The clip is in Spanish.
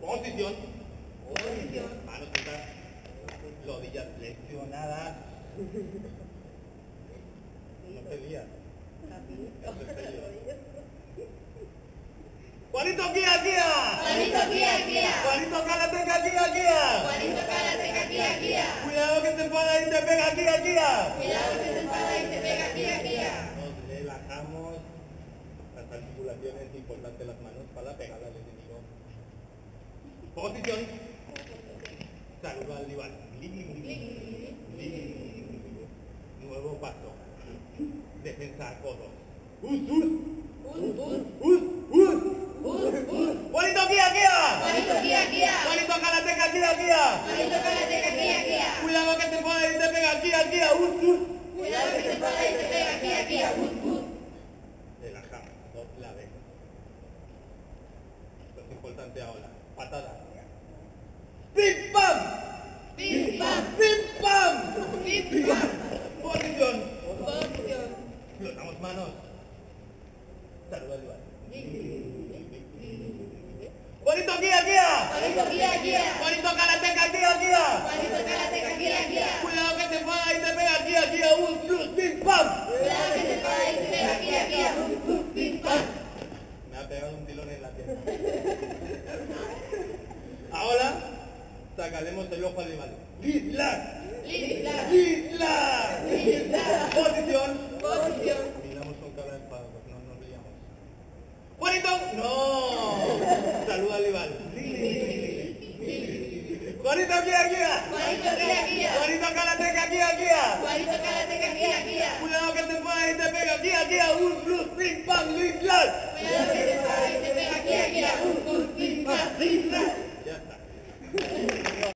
Posición. Posición. Manos juntas. Rodillas flexionadas. No te lías. Juanito, guía, guía. Juanito, guía, guía. Juanito, karateca, guía, guía. Juanito, karateca, guía, guía. Cuidado que te enfada y te pega, guía, guía. Cuidado que se enfada y te pega, guía, guía. Nos relajamos. Las articulaciones, importante las manos para pegar al enemigo. Posición. Saludo al rival. Nuevo paso. Defensa a codos. Juanito, guía, guía. Juanito, guía, guía. Juanito, karateca, guía, guía. Juanito, karateca, guía, guía. Cuidado que te enfada y te pega, guía, guía. Cuidado que se enfada y te pega, guía, guía. Relajamos, doble vez. Esto es importante ahora. Patada. ¡Pim, pam! Pim, pam. ¡Pim, pam! Pim, pam. Posición. Posición. Flotamos manos. Saluda al rival. Juanito, guía, guía. Juanito, guía, guía. Juanito, karateca, guía, guía. Juanito, karateca, guía, guía. Cuidado que te enfada y te pega, guía, guía. ¡Pim, pam! Cuidado que se enfada y te pega, guía, guía. Pim, pam. Me ha pegado un tilón en la pierna. Ahora sacaremos el ojo al rival. ¡Lisla! Lisla. ¡Lisla! Posición. Posición. Miramos con cara de enfado, pues no nos liamos. ¡Juanito! ¡No! Saluda al rival. ¡Juanito, guía, guía! Juanito, guía, guía. ¡Juanito, karateca, guía, guía! Juanito, karateca, guía, guía. Cuidado que te enfada y te pega, guía, guía. ¡Pim, pam! ¡Lisla! Cuidado que se enfada y te pega, guía, guía. Pim, pam.